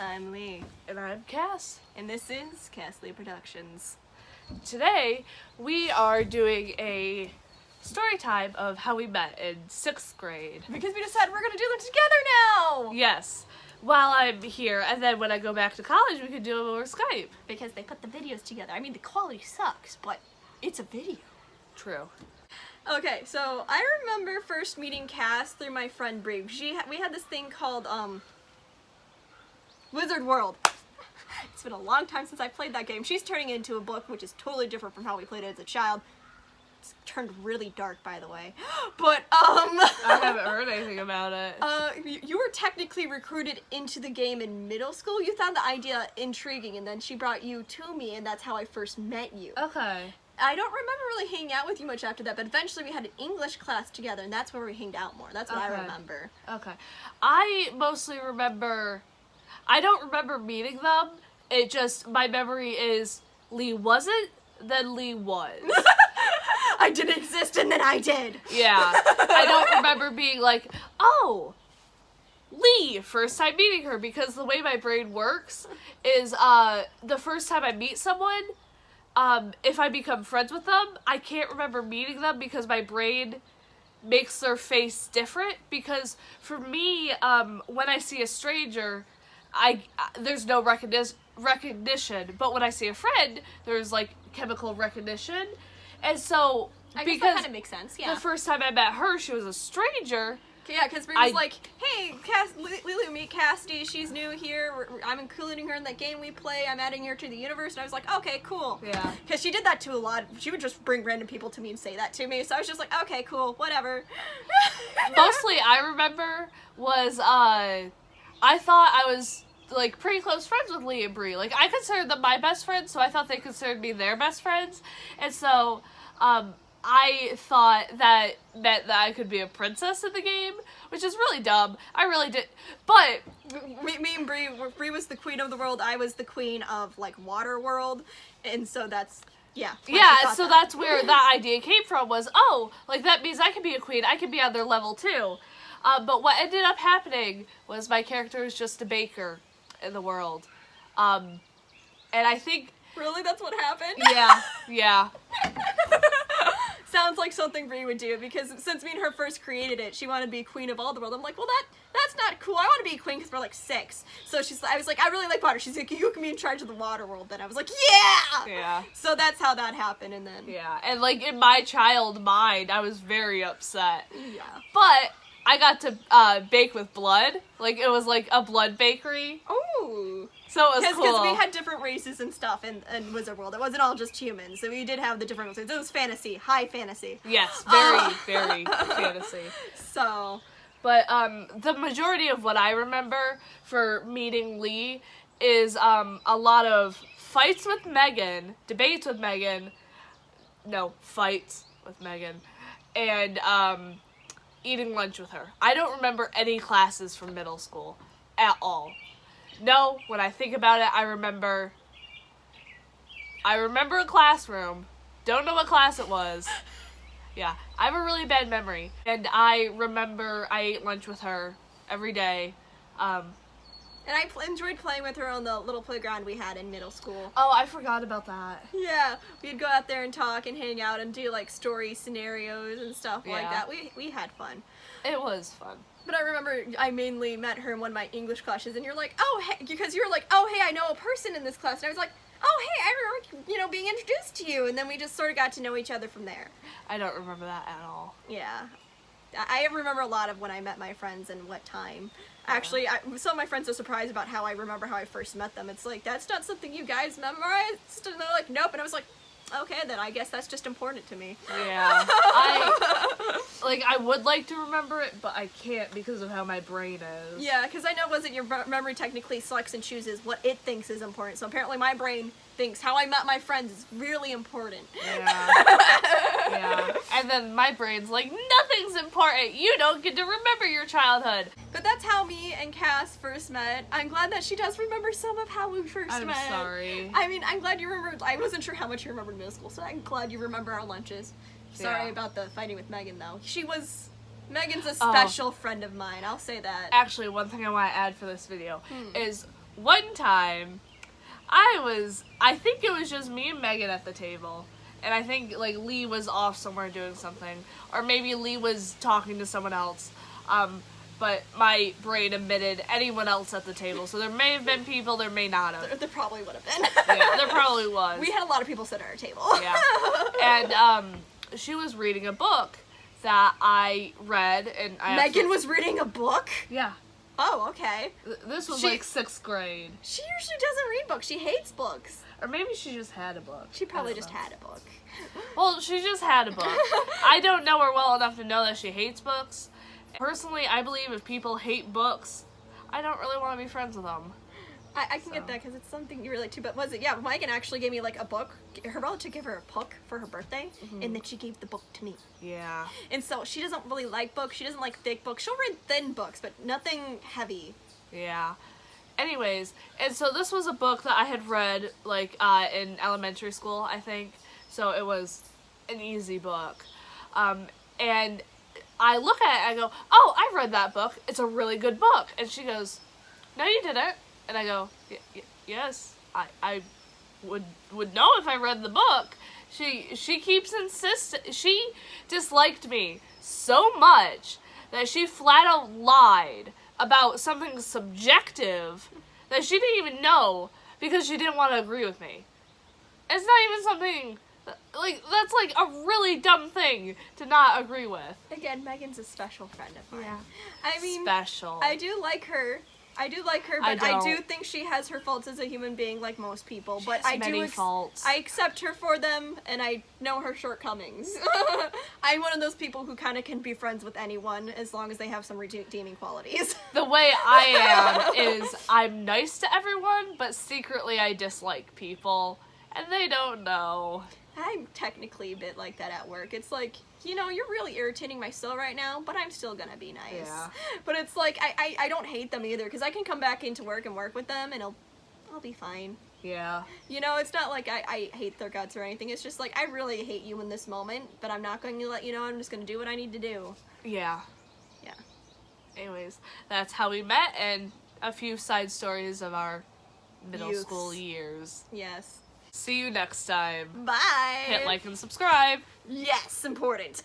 I'm Lee. And I'm Cass. And this is Cass Lee Productions. Today, we are doing a story time of how we met in 6th grade. Because we decided we're going to do them together now! Yes. While I'm here, and then when I go back to college, we can do them over Skype. Because they put the videos together. I mean, the quality sucks, but it's a video. True. Okay, so I remember first meeting Cass through my friend Bree. We had this thing called, Wizard World. It's been a long time since I played that game. She's turning it into a book, which is totally different from how we played it as a child. It's turned really dark, by the way. But, I haven't heard anything about it. You were technically recruited into the game in middle school. You found the idea intriguing, and then she brought you to me, and that's how I first met you. Okay. I don't remember really hanging out with you much after that, but eventually we had an English class together, and that's where we hanged out more. That's what I remember. Okay. I mostly remember... I don't remember meeting them. It just... My memory is Lee wasn't, then Lee was. I didn't exist, and then I did. Yeah. I don't remember being like, oh... Lee, first time meeting her, because the way my brain works is, the first time I meet someone... if I become friends with them, I can't remember meeting them because my brain makes their face different. Because for me, when I see a stranger, there's no recognition. But when I see a friend, there's like chemical recognition. And so, I guess that kind of makes sense, yeah. The first time I met her, she was a stranger. Yeah, because Bree was like, hey, Lulu, meet Cassidy, she's new here, I'm including her in that game we play, I'm adding her to the universe, and I was like, okay, cool. Yeah. Because she did that to a lot, she would just bring random people to me and say that to me, so I was just like, okay, cool, whatever. Mostly, I remember was, I thought I was, like, pretty close friends with Lee and Bree. Like, I considered them my best friends, so I thought they considered me their best friends, and so, I thought that meant that I could be a princess in the game, which is really dumb. I really did. But me and Bree was the queen of the world. I was the queen of like water world, and so that's yeah. Yeah, so that's where that idea came from. Was like that means I could be a queen. I could be on their level too. But what ended up happening was my character is just a baker in the world, and I think really that's what happened. Yeah. Sounds like something Bree would do, because since me and her first created it, she wanted to be queen of all the world. I'm like, well, that's not cool. I want to be a queen because we're like 6. So I was like, I really like water. She's like, you can be in charge of the water world. Then I was like, yeah! Yeah. So that's how that happened, and then... Yeah, and like in my child mind, I was very upset. Yeah. But I got to bake with blood. Like, it was like a blood bakery. Ooh. So it was cool. Because we had different races and stuff in Wizard World. It wasn't all just humans. So we did have the different races. It was fantasy. High fantasy. Yes, very fantasy. So. But the majority of what I remember for meeting Lee is a lot of fights with Megan, debates with Megan, fights with Megan, and eating lunch with her. I don't remember any classes from middle school at all. No, when I think about it, I remember a classroom. Don't know what class it was. Yeah, I have a really bad memory. And I remember I ate lunch with her every day. And I enjoyed playing with her on the little playground we had in middle school. Oh, I forgot about that. Yeah, we'd go out there and talk and hang out and do like story scenarios and stuff like that. We had fun. It was fun. But I remember I mainly met her in one of my English classes, and you're like, oh, hey, because you were like, oh, hey, I know a person in this class. And I was like, oh, hey, I remember, being introduced to you. And then we just sort of got to know each other from there. I don't remember that at all. Yeah. I remember a lot of when I met my friends and what time. Actually, some of my friends are surprised about how I remember how I first met them. It's like, that's not something you guys memorized? And they're like, nope. And I was like, okay, then I guess that's just important to me. Yeah. I would like to remember it, but I can't because of how my brain is. Yeah, because I know your memory technically selects and chooses what it thinks is important. So apparently my brain thinks how I met my friends is really important. Yeah. Yeah. And then my brain's like, nothing's important. You don't get to remember your childhood. But that's how me and Cass first met. I'm glad that she does remember some of how we first met. I'm sorry. I mean, I'm glad you remembered. I wasn't sure how much you remembered middle school, so I'm glad you remember our lunches. Sorry about the fighting with Megan, though. Megan's a special friend of mine, I'll say that. Actually, one thing I want to add for this video is one time, I think it was just me and Megan at the table. And I think, like, Lee was off somewhere doing something. Or maybe Lee was talking to someone else. But my brain omitted anyone else at the table. So there may have been people, there may not have. There probably would have been. Yeah, there probably was. We had a lot of people sit at our table. Yeah. And she was reading a book that I read, and Megan was reading a book? Yeah. Oh, okay. This was She- like 6th grade. She usually doesn't read books. She hates books. Or maybe she just had a book. She probably I don't just know. had a book. Well, she just had a book. I don't know her well enough to know that she hates books. Personally, I believe if people hate books, I don't really want to be friends with them. I can get that because it's something you relate to. But was it? Yeah, Megan actually gave me like a book. Her relative gave her a book for her birthday, and then she gave the book to me. Yeah. And so she doesn't really like books. She doesn't like thick books. She'll read thin books, but nothing heavy. Yeah. Anyways, and so this was a book that I had read, like, in elementary school, I think. So it was an easy book. And I look at it, I go, oh, I read that book. It's a really good book. And she goes, no, you didn't. And I go, yes, I would know if I read the book. She keeps insisting. She disliked me so much that she flat out lied about something subjective that she didn't even know because she didn't want to agree with me. It's not even something, like, that's like a really dumb thing to not agree with. Again, Megan's a special friend of mine. Yeah. I mean, Special. I do like her. but I do think she has her faults as a human being, like most people. But has I many do faults. I accept her for them, and I know her shortcomings. I'm one of those people who kind of can be friends with anyone as long as they have some redeeming qualities. The way I am is I'm nice to everyone, but secretly I dislike people, and they don't know. I'm technically a bit like that at work. It's like, you know, you're really irritating my soul right now, but I'm still gonna be nice. Yeah. But it's like, I don't hate them either, because I can come back into work and work with them, and I'll be fine. Yeah. You know, it's not like I hate their guts or anything. It's just like, I really hate you in this moment, but I'm not going to let you know. I'm just going to do what I need to do. Yeah. Yeah. Anyways, that's how we met, and a few side stories of our middle Youths. school years. Yes. See you next time. Bye. Hit like and subscribe. Yes, important.